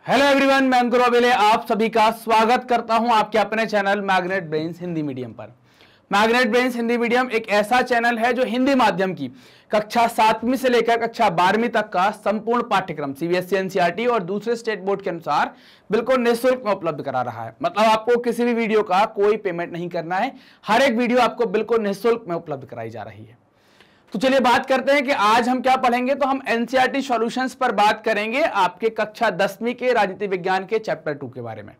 Hello everyone, मैं अंकुर अबेले आप सभी का स्वागत करता हूं आपके अपने channel magnet brains Hindi medium पर। मैग्नेट ब्रेन्स हिंदी मीडियम एक ऐसा चैनल है जो हिंदी माध्यम की कक्षा 7वीं से लेकर कक्षा 12वीं तक का संपूर्ण पाठ्यक्रम सीबीएसई एनसीईआरटी और दूसरे स्टेट बोर्ड के अनुसार बिल्कुल निःशुल्क में उपलब्ध करा रहा है। मतलब आपको किसी भी वीडियो का कोई पेमेंट नहीं करना है, हर एक वीडियो आपको बिल्कुल निःशुल्क में उपलब्ध कराई जा रही है। तो चलिए बात करते हैं कि आज हम क्या पढ़ेंगे। तो हम एनसीईआरटी सॉल्यूशंस पर बात करेंगे आपके कक्षा 10वीं के राजनीति विज्ञान के चैप्टर 2 के बारे में।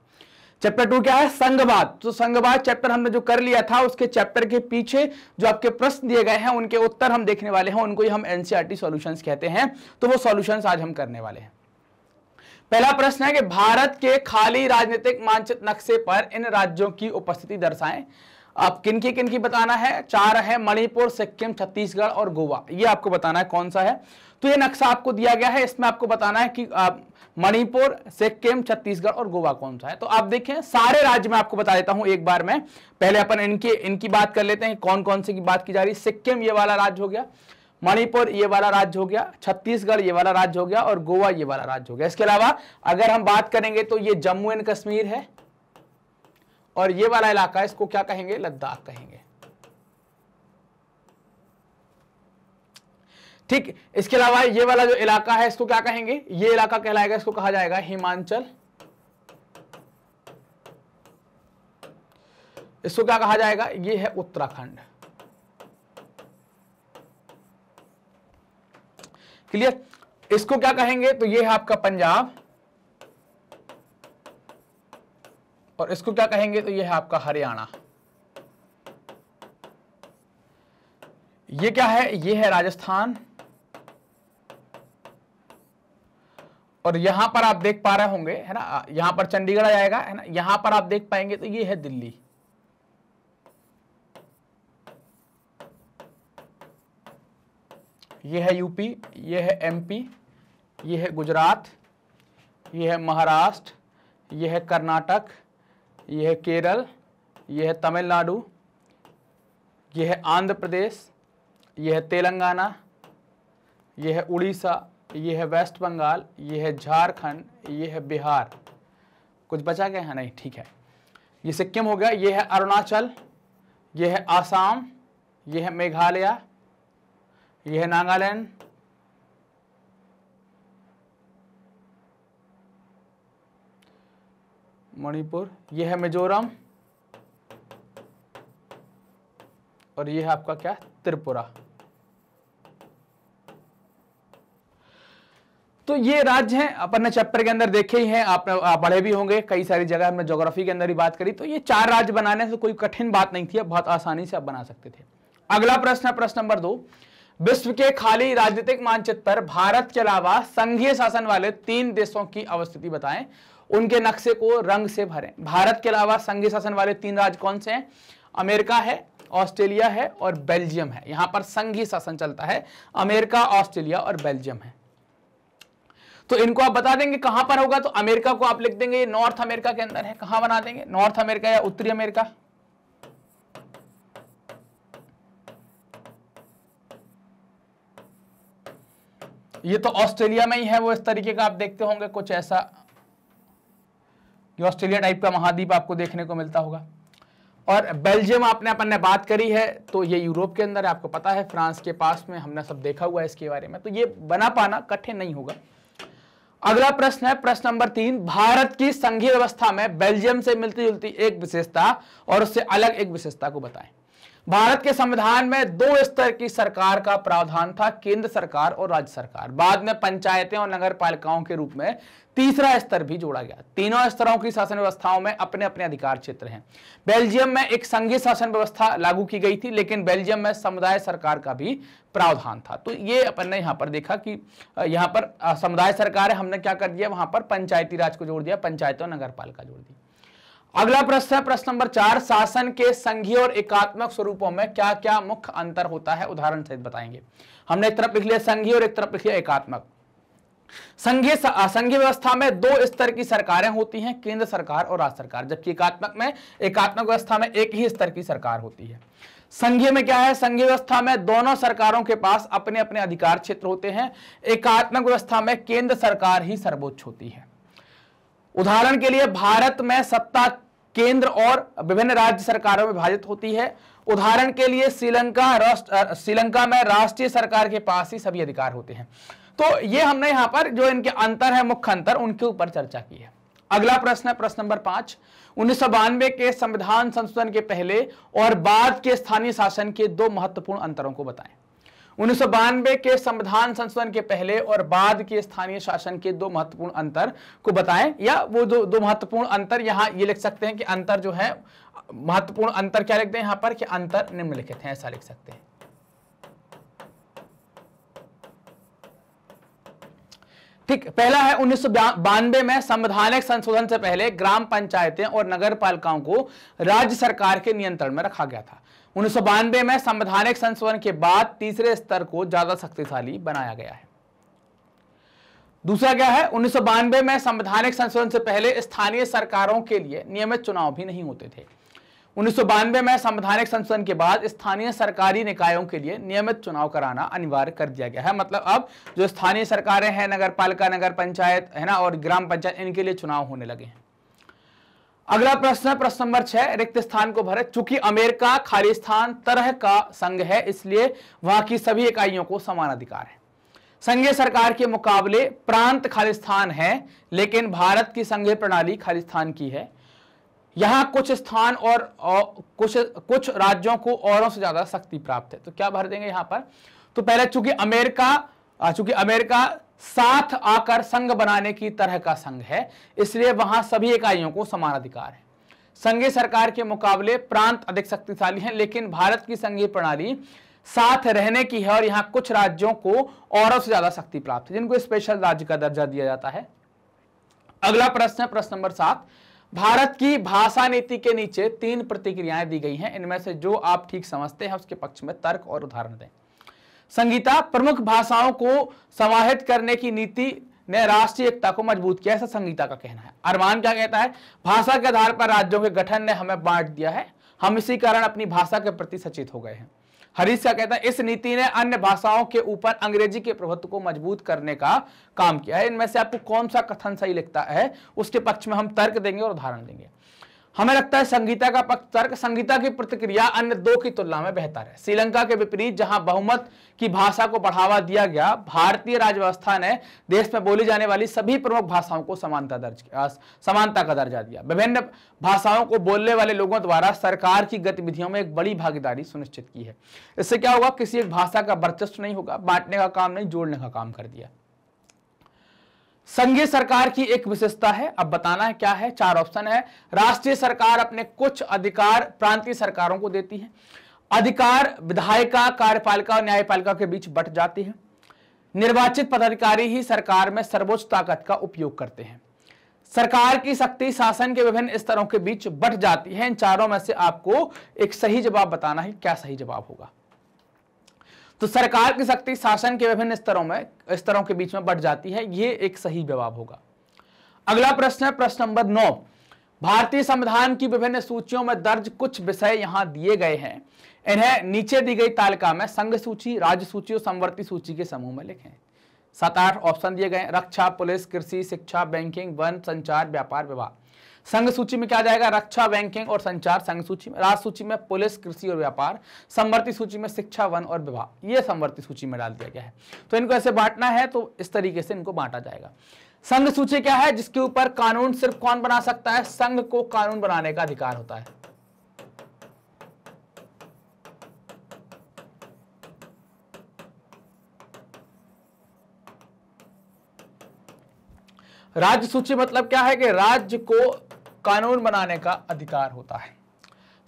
चैप्टर 2 क्या है? संघवाद। तो संघवाद चैप्टर हमने जो कर लिया था, उसके चैप्टर के पीछे जो आपके प्रश्न दिए गए हैं उनके उत्तर हम देखने वाले हैं, उनको ही हम एनसीईआरटी सॉल्यूशंस कहते हैं। तो वो सॉल्यूशंस आज हम करने वाले हैं। पहला प्रश्न है कि भारत के खाली राजनीतिक मानचित्र नक्शे पर इन राज्यों की उपस्थिति दर्शाएं। आप किनकी बताना है? 4 है, मणिपुर, सिक्किम, छत्तीसगढ़ और गोवा। ये आपको बताना है कौन सा है। तो ये नक्शा आपको दिया गया है, इसमें आपको बताना है कि मणिपुर, सिक्किम, छत्तीसगढ़ और गोवा कौन सा है। तो आप देखें, सारे राज्य में आपको बता देता हूं एक बार में। पहले अपन इनकी बात कर लेते हैं, कौन कौन से की बात की जा रही है। सिक्किम ये वाला राज्य हो गया, मणिपुर ये वाला राज्य हो गया, छत्तीसगढ़ ये वाला राज्य हो गया और गोवा ये वाला राज्य हो गया। इसके अलावा अगर हम बात करेंगे तो ये जम्मू एंड कश्मीर है और ये वाला इलाका है, इसको क्या कहेंगे? लद्दाख कहेंगे। ठीक। इसके अलावा ये वाला जो इलाका है इसको क्या कहेंगे? ये इलाका कहलाएगा, इसको कहा जाएगा हिमाचल। इसको क्या कहा जाएगा? ये है उत्तराखंड। क्लियर? इसको क्या कहेंगे? तो ये है आपका पंजाब और इसको क्या कहेंगे? तो ये है आपका हरियाणा। ये क्या है? ये है राजस्थान और यहां पर आप देख पा रहे होंगे, है ना, यहां पर चंडीगढ़ आ जाएगा, है ना। यहां पर आप देख पाएंगे तो ये है दिल्ली। ये है यूपी, ये है एमपी, ये है गुजरात, ये है महाराष्ट्र, ये है कर्नाटक, ये है केरल, ये है तमिलनाडु, ये है आंध्र प्रदेश, ये है तेलंगाना, ये है उड़ीसा, ये है वेस्ट बंगाल, ये है झारखंड, ये है बिहार। कुछ बचा क्या है? नहीं, ठीक है। ये सिक्किम हो गया, ये है अरुणाचल, ये है आसाम, ये है मेघालय, ये है नागालैंड, मणिपुर, ये है मिजोरम और ये है आपका क्या? त्रिपुरा। तो ये राज्य हैं, अपन ने चैप्टर के अंदर देखे ही हैं, आप पढ़े भी होंगे, कई सारी जगह हमने ज्योग्राफी के अंदर ही बात करी। तो ये 4 राज्य बनाने से कोई कठिन बात नहीं थी, बहुत आसानी से आप बना सकते थे। अगला प्रश्न है प्रश्न नंबर 2। विश्व के खाली राजनीतिक मानचित्र पर भारत के अलावा संघीय शासन वाले 3 देशों की अवस्थिति बताएं, उनके नक्शे को रंग से भरें। भारत के अलावा संघीय शासन वाले 3 राज्य कौन से हैं? अमेरिका है, ऑस्ट्रेलिया है और बेल्जियम है। यहां पर संघीय शासन चलता है, अमेरिका, ऑस्ट्रेलिया और बेल्जियम है। तो इनको आप बता देंगे कहां पर होगा। तो अमेरिका को आप लिख देंगे, ये नॉर्थ अमेरिका के अंदर है। कहां बना देंगे? नॉर्थ अमेरिका या उत्तरी अमेरिका। ये तो ऑस्ट्रेलिया में ही है, वो इस तरीके का आप देखते होंगे, कुछ ऐसा ऑस्ट्रेलिया टाइप का महाद्वीप आपको देखने को मिलता होगा। और बेल्जियम अपन ने बात करी है, तो ये यूरोप के अंदर है, आपको पता है, फ्रांस के पास में, हमने सब देखा हुआ है इसके बारे में। तो ये बना पाना कठिन नहीं होगा। अगला प्रश्न है प्रश्न नंबर 3। भारत की संघीय व्यवस्था में बेल्जियम से मिलती जुलती एक विशेषता और उससे अलग एक विशेषता को बताएं। भारत के संविधान में 2 स्तर की सरकार का प्रावधान था, केंद्र सरकार और राज्य सरकार। बाद में पंचायतें और नगर पालिकाओं के रूप में तीसरा स्तर भी जोड़ा गया। तीनों स्तरों की शासन व्यवस्थाओं में अपने अपने अधिकार क्षेत्र हैं। बेल्जियम में एक संघीय शासन व्यवस्था लागू की गई थी, लेकिन बेल्जियम में समुदाय सरकार का भी प्रावधान था। तो ये अपन ने यहां पर देखा कि यहां पर समुदाय सरकार है, हमने क्या कर दिया, वहां पर पंचायती राज को जोड़ दिया, पंचायत और नगर पालिका जोड़ दी। अगला प्रश्न है प्रश्न नंबर 4। शासन के संघीय और एकात्मक स्वरूपों में क्या क्या मुख्य अंतर होता है, उदाहरण सहित बताएंगे। हमने एक तरफ लिख लिया संघीय और एक तरफ लिख लिया एकात्मक। संघीय व्यवस्था में 2 स्तर की सरकारें होती हैं, केंद्र सरकार और राज्य सरकार, जबकि एकात्मक व्यवस्था में एक ही स्तर की सरकार होती है। संघीय में क्या है? संघीय व्यवस्था में दोनों सरकारों के पास अपने अपने अधिकार क्षेत्र होते हैं। एकात्मक व्यवस्था में केंद्र सरकार ही सर्वोच्च होती है। उदाहरण के लिए भारत में सत्ता केंद्र और विभिन्न राज्य सरकारों में विभाजित होती है। उदाहरण के लिए श्रीलंका में राष्ट्रीय सरकार के पास ही सभी अधिकार होते हैं। तो ये हमने यहां पर जो इनके अंतर है, मुख्य अंतर, उनके ऊपर चर्चा की है। अगला प्रश्न है प्रश्न नंबर 5, 1992 के संविधान संशोधन के पहले और बाद के स्थानीय शासन के दो महत्वपूर्ण अंतरों को बताएं। 1992 के संविधान संशोधन के पहले और बाद के स्थानीय शासन के दो महत्वपूर्ण अंतर को बताएं, या वो दो महत्वपूर्ण अंतर यहां ये लिख सकते हैं कि अंतर जो है, महत्वपूर्ण अंतर क्या लिखते हैं यहां पर कि अंतर निम्नलिखित हैं, ऐसा लिख सकते हैं। ठीक, पहला है 1992 में संवैधानिक संशोधन से पहले ग्राम पंचायतें और नगर पालिकाओं को राज्य सरकार के नियंत्रण में रखा गया था। 1992 में संवैधानिक संशोधन के बाद तीसरे स्तर को ज्यादा शक्तिशाली बनाया गया है। दूसरा क्या है, 1992 में संवैधानिक संशोधन से पहले स्थानीय सरकारों के लिए नियमित चुनाव भी नहीं होते थे। 1992 में संवैधानिक संशोधन के बाद स्थानीय सरकारी निकायों के लिए नियमित चुनाव कराना अनिवार्य कर दिया गया है। मतलब अब जो स्थानीय सरकारें हैं, नगर पालिका, नगर पंचायत है ना, और ग्राम पंचायत, इनके लिए चुनाव होने लगे हैं। अगला प्रश्न है प्रश्न नंबर 6, रिक्त स्थान को भरे। चूंकि अमेरिका खालिस्तान तरह का संघ है, इसलिए वहां की सभी इकाइयों को समान अधिकार है। संघीय सरकार के मुकाबले प्रांत खालिस्तान है, लेकिन भारत की संघीय प्रणाली खालिस्तान की है। यहां कुछ स्थान और कुछ राज्यों को औरों से ज्यादा शक्ति प्राप्त है। तो क्या भर देंगे यहां पर? तो पहले चूंकि अमेरिका साथ आकर संघ बनाने की तरह का संघ है, इसलिए वहां सभी इकाइयों को समान अधिकार है। संघीय सरकार के मुकाबले प्रांत अधिक शक्तिशाली हैं, लेकिन भारत की संघीय प्रणाली साथ रहने की है और यहां कुछ राज्यों को औरों से ज्यादा शक्ति प्राप्त है, जिनको स्पेशल राज्य का दर्जा दिया जाता है। अगला प्रश्न है प्रश्न नंबर 7, भारत की भाषा नीति के नीचे 3 प्रतिक्रियाएं दी गई हैं। इनमें से जो आप ठीक समझते हैं उसके पक्ष में तर्क और उदाहरण दें। संगीता, प्रमुख भाषाओं को समाहित करने की नीति ने राष्ट्रीय एकता को मजबूत किया, ऐसा संगीता का कहना है। अरमान क्या कहता है, भाषा के आधार पर राज्यों के गठन ने हमें बांट दिया है, हम इसी कारण अपनी भाषा के प्रति सचेत हो गए हैं। हरीश क्या कहता है, इस नीति ने अन्य भाषाओं के ऊपर अंग्रेजी के प्रभुत्व को मजबूत करने का काम किया है। इनमें से आपको कौन सा कथन सही लगता है उसके पक्ष में हम तर्क देंगे और उदाहरण देंगे। हमें लगता है संगीता का पक्ष तर्क, संगीता की प्रतिक्रिया अन्य 2 की तुलना में बेहतर है। श्रीलंका के विपरीत, जहां बहुमत की भाषा को बढ़ावा दिया गया, भारतीय राज्य व्यवस्था ने देश में बोली जाने वाली सभी प्रमुख भाषाओं को समानता का दर्जा दिया। विभिन्न भाषाओं को बोलने वाले लोगों द्वारा सरकार की गतिविधियों में एक बड़ी भागीदारी सुनिश्चित की है। इससे क्या होगा, किसी एक भाषा का वर्चस्व नहीं होगा, बांटने का काम नहीं, जोड़ने का काम कर दिया। संघीय सरकार की एक विशेषता है, अब बताना है क्या है। 4 ऑप्शन है। राष्ट्रीय सरकार अपने कुछ अधिकार प्रांतीय सरकारों को देती है। अधिकार विधायिका, कार्यपालिका और न्यायपालिका के बीच बंट जाती है। निर्वाचित पदाधिकारी ही सरकार में सर्वोच्च ताकत का उपयोग करते हैं। सरकार की शक्ति शासन के विभिन्न स्तरों के बीच बंट जाती है। इन चारों में से आपको एक सही जवाब बताना है, क्या सही जवाब होगा। तो सरकार की शक्ति शासन के विभिन्न स्तरों के बीच में बढ़ जाती है, ये एक सही जवाब होगा। अगला प्रश्न है प्रश्न नंबर 9, भारतीय संविधान की विभिन्न सूचियों में दर्ज कुछ विषय यहां दिए गए हैं, इन्हें नीचे दी गई तालिका में संघ सूची, राज्य सूची और समवर्ती सूची के समूह में लिखें। 7-8 ऑप्शन दिए गए, रक्षा, पुलिस, कृषि, शिक्षा, बैंकिंग, वन, संचार, व्यापार, विवाह। संघ सूची में क्या जाएगा, रक्षा, बैंकिंग और संचार संघ सूची में। राज्य सूची में पुलिस, कृषि और व्यापार। समवर्ती सूची में शिक्षा, वन और विवाह, ये समवर्ती सूची में डाल दिया गया है। तो इनको ऐसे बांटना है, तो इस तरीके से इनको बांटा जाएगा। संघ सूची क्या है, जिसके ऊपर कानून सिर्फ कौन बना सकता है, संघ को कानून बनाने का अधिकार होता है। राज्य सूची मतलब क्या है कि राज्य को कानून बनाने का अधिकार होता है।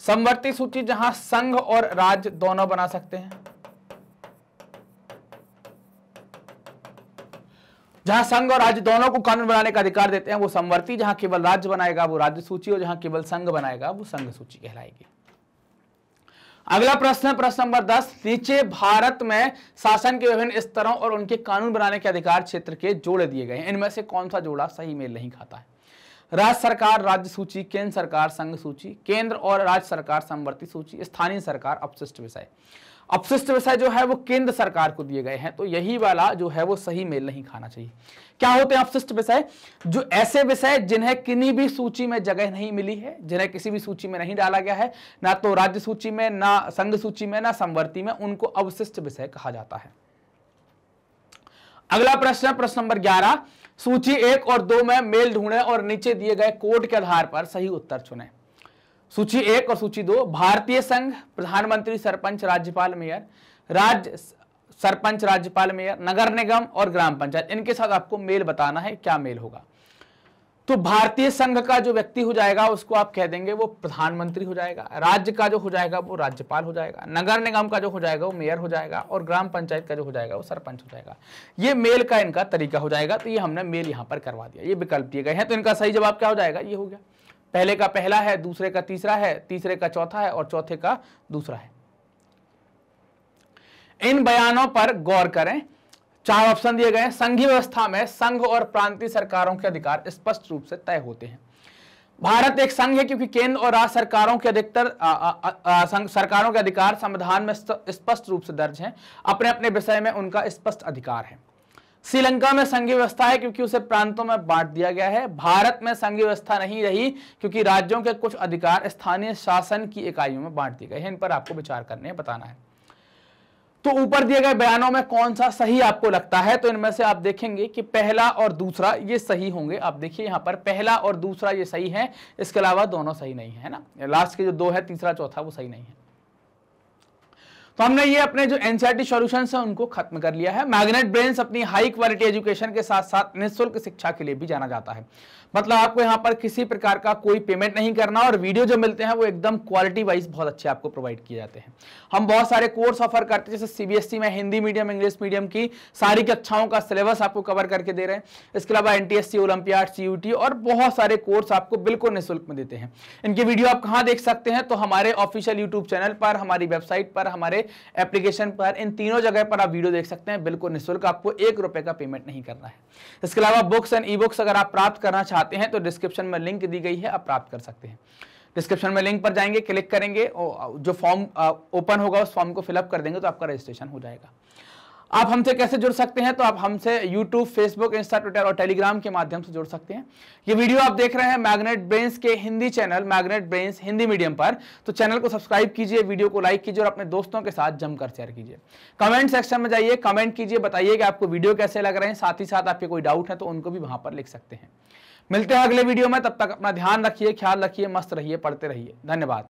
समवर्ती सूची जहां संघ और राज्य दोनों बना सकते हैं, जहां संघ और राज्य दोनों को कानून बनाने का अधिकार देते हैं वो समवर्ती, जहां केवल राज्य बनाएगा वो राज्य सूची, और जहां केवल संघ बनाएगा वो संघ सूची कहलाएगी। अगला प्रश्न है प्रश्न नंबर 10, नीचे भारत में शासन के विभिन्न स्तरों और उनके कानून बनाने के अधिकार क्षेत्र के जोड़े दिए गए हैं, इनमें से कौन सा जोड़ा सही मेल नहीं खाता है। राज्य सरकार राज्य सूची, केंद्र सरकार संघ सूची, केंद्र और राज्य सरकार समवर्ती सूची, स्थानीय सरकार अपशिष्ट विषय। अपशिष्ट विषय जो है वो केंद्र सरकार को दिए गए हैं, तो यही वाला जो है वो सही मेल नहीं खाना चाहिए। क्या होते हैं अपशिष्ट विषय? जो ऐसे विषय जिन्हें किन्हीं भी सूची में जगह नहीं मिली है, जिन्हें किसी भी सूची में नहीं डाला गया है, ना तो राज्य सूची में, ना संघ सूची में, ना समवर्ती में, उनको अवशिष्ट विषय कहा जाता है। अगला प्रश्न, प्रश्न नंबर 11, सूची 1 और 2 में मेल ढूंढें और नीचे दिए गए कोड के आधार पर सही उत्तर चुनें। सूची 1 और सूची 2, भारतीय संघ, प्रधानमंत्री, सरपंच, राज्यपाल, मेयर, राज्य सरपंच, राज्यपाल, मेयर, नगर निगम और ग्राम पंचायत, इनके साथ आपको मेल बताना है, क्या मेल होगा। तो भारतीय संघ का जो व्यक्ति हो जाएगा उसको आप कह देंगे वो प्रधानमंत्री हो जाएगा, राज्य का जो हो जाएगा वो राज्यपाल हो जाएगा, नगर निगम का जो हो जाएगा वो मेयर हो जाएगा, और ग्राम पंचायत का जो हो जाएगा वो सरपंच हो जाएगा। ये मेल का इनका तरीका हो जाएगा। तो ये हमने मेल यहां पर करवा दिया, ये विकल्प दिए गए हैं। तो इनका सही जवाब क्या हो जाएगा? ये हो गया। पहले का पहला है, दूसरे का तीसरा है, तीसरे का चौथा है और चौथे का दूसरा है। इन बयानों पर गौर करें। 4 ऑप्शन दिए गए हैं। संघीय व्यवस्था में संघ और प्रांतीय सरकारों के अधिकार स्पष्ट रूप से तय होते हैं। भारत एक संघ है क्योंकि केंद्र और राज्य सरकारों के अधिकतर सरकारों के अधिकार संविधान में स्पष्ट रूप से दर्ज हैं। अपने अपने विषय में उनका स्पष्ट अधिकार है। श्रीलंका में संघीय व्यवस्था है क्योंकि उसे प्रांतों में बांट दिया गया है। भारत में संघीय व्यवस्था नहीं रही क्योंकि राज्यों के कुछ अधिकार स्थानीय शासन की इकाइयों में बांट दिए गए हैं। इन पर आपको विचार करने हैं, बताना है। तो ऊपर दिए गए बयानों में कौन सा सही आपको लगता है? तो इनमें से आप देखेंगे कि पहला और दूसरा ये सही होंगे। आप देखिए यहाँ पर पहला और दूसरा ये सही है, इसके अलावा दोनों सही नहीं है ना। लास्ट के जो 2 है, तीसरा चौथा, वो सही नहीं है। तो हमने ये अपने जो एनसीईआरटी सॉल्यूशंस है उनको खत्म कर लिया है। मैग्नेट ब्रेन्स अपनी हाई क्वालिटी एजुकेशन के साथ साथ निःशुल्क शिक्षा के लिए भी जाना जाता है। मतलब आपको यहाँ पर किसी प्रकार का कोई पेमेंट नहीं करना, और वीडियो जो मिलते हैं वो एकदम क्वालिटी वाइज बहुत अच्छे आपको प्रोवाइड किए जाते हैं। हम बहुत सारे कोर्स ऑफर करते हैं, जैसे सीबीएसई में हिंदी मीडियम, इंग्लिश मीडियम की सारी कक्षाओं का सिलेबस आपको कवर करके दे रहे हैं। इसके अलावा एनटीएससी, ओलंपियाड, सीयूटी और बहुत सारे कोर्स आपको बिल्कुल निःशुल्क में देते हैं। इनकी वीडियो आप कहाँ देख सकते हैं? तो हमारे ऑफिशियल यूट्यूब चैनल पर, हमारी वेबसाइट पर, हमारे एप्लीकेशन पर, इन तीनों जगह पर आप वीडियो देख सकते हैं बिल्कुल निःशुल्क। आपको 1 रुपए का पेमेंट नहीं करना है। इसके अलावा बुक्स एंड ई बुक्स अगर आप प्राप्त करना चाहते हैं तो डिस्क्रिप्शन में लिंक दी गई है, आप प्राप्त कर सकते हैं। डिस्क्रिप्शन में लिंक पर जाएंगे, क्लिक करेंगे, जो फॉर्म ओपन होगा उस फॉर्म को फिलअप कर देंगे तो आपका रजिस्ट्रेशन हो जाएगा। आप हमसे कैसे जुड़ सकते हैं? तो आप हमसे यूट्यूब, फेसबुक, इंस्टा, ट्विटर और टेलीग्राम के माध्यम से जुड़ सकते हैं। ये वीडियो आप देख रहे हैं मैग्नेट ब्रेन्स के Hindi channel magnet brains Hindi medium पर। तो चैनल को सब्सक्राइब कीजिए, वीडियो को लाइक कीजिए और अपने दोस्तों के साथ जमकर शेयर कीजिए। कमेंट सेक्शन में जाइए, कमेंट कीजिए, बताइए कि आपको वीडियो कैसे लग रहे हैं। साथ ही साथ आपके कोई डाउट है तो उनको भी वहां पर लिख सकते हैं। मिलते हैं अगले वीडियो में, तब तक अपना ध्यान रखिए, ख्याल रखिए, मस्त रहिए, पढ़ते रहिए। धन्यवाद।